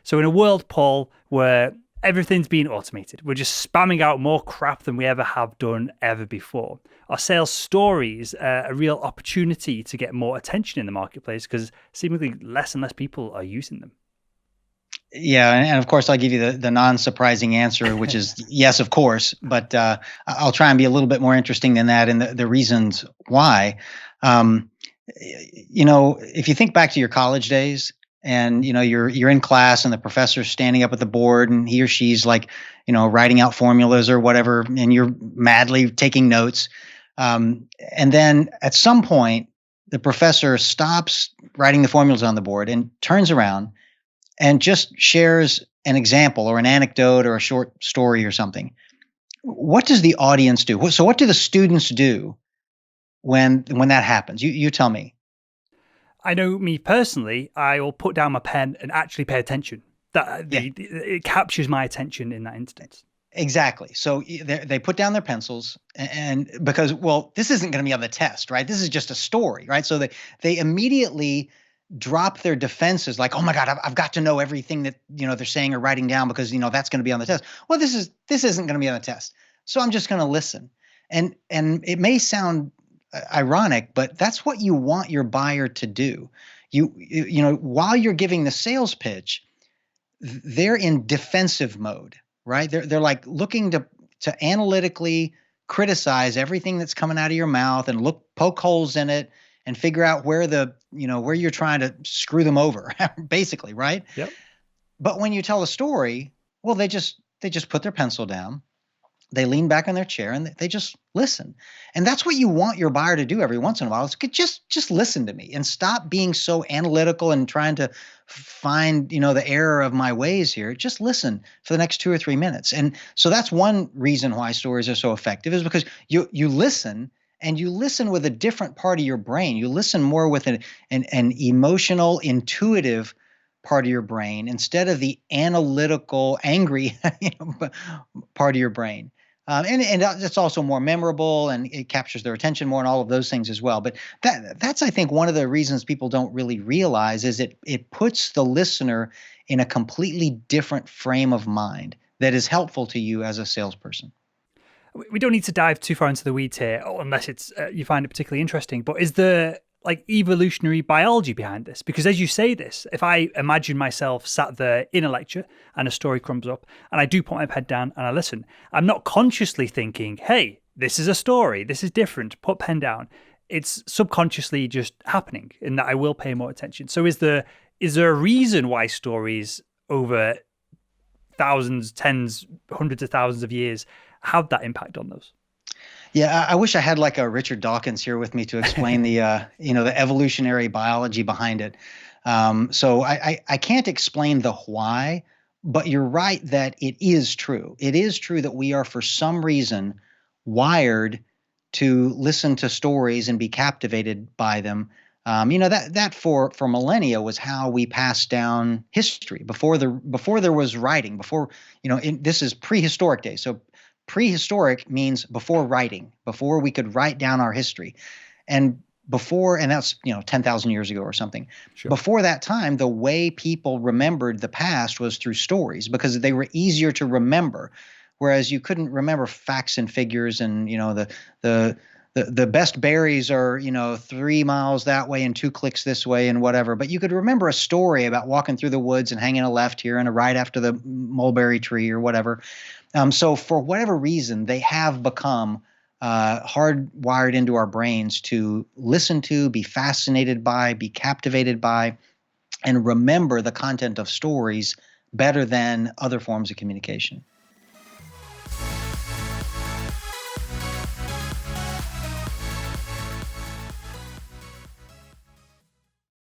So in a world, Paul, where everything's being automated, we're just spamming out more crap than we ever have done ever before. Are sales stories a real opportunity to get more attention in the marketplace because seemingly less and less people are using them? Yeah, and of course I'll give you the non-surprising answer, which is yes, of course. But I'll try and be a little bit more interesting than that, and the reasons why. Um, if you think back to your college days, and you're in class, and the professor's standing up at the board, and he or she's like, writing out formulas or whatever, and you're madly taking notes. And then at some point, the professor stops writing the formulas on the board and turns around and just shares an example or an anecdote or a short story or something. What does the audience do? So what do the students do when that happens? You tell me. I know me personally, I will put down my pen and actually pay attention. That Yeah, it captures my attention in that instance. exactly. So they put down their pencils, and because, well, this isn't going to be on the test, right? This is just a story, right? So they immediately drop their defenses, like, oh my God, I've got to know everything that they're saying or writing down, because that's going to be on the test. Well, this isn't going to be on the test, so I'm just going to listen. And it may sound ironic, but that's what you want your buyer to do. While you're giving the sales pitch, they're in defensive mode, right? They're like looking to analytically criticize everything that's coming out of your mouth and poke holes in it and figure out where you're trying to screw them over, basically, right? Yep. But when you tell a story, well, they just put their pencil down, they lean back in their chair, and they just listen. And that's what you want your buyer to do every once in a while. Is just listen to me and stop being so analytical and trying to find, the error of my ways here. Just listen for the next 2 or 3 minutes. And so that's one reason why stories are so effective, is because you listen, and you listen with a different part of your brain. You listen more with an emotional, intuitive part of your brain instead of the analytical, angry part of your brain. And that's also more memorable, and it captures their attention more, and all of those things as well. But that's, I think, one of the reasons people don't really realize is it puts the listener in a completely different frame of mind that is helpful to you as a salesperson. We don't need to dive too far into the weeds here, unless it's you find it particularly interesting. But is there like evolutionary biology behind this? Because as you say this, if I imagine myself sat there in a lecture and a story comes up, and I do put my pen down and I listen, I'm not consciously thinking, "Hey, this is a story. This is different. Put pen down." It's subconsciously just happening, in that I will pay more attention. So is there a reason why stories over thousands, tens, hundreds of thousands of years have that impact on those? Yeah, I wish I had like a Richard Dawkins here with me to explain the evolutionary biology behind it. So I can't explain the why, but you're right that it is true. It is true that we are, for some reason, wired to listen to stories and be captivated by them. That for millennia was how we passed down history before there was writing. This is prehistoric days. So prehistoric means before writing, before we could write down our history. And that's 10,000 years ago or something. Sure. Before that time, the way people remembered the past was through stories, because they were easier to remember. Whereas you couldn't remember facts and figures, and the best berries are 3 miles that way and 2 clicks this way and whatever. But you could remember a story about walking through the woods and hanging a left here and a right after the mulberry tree or whatever. So for whatever reason, they have become hardwired into our brains to listen to, be fascinated by, be captivated by, and remember the content of stories better than other forms of communication.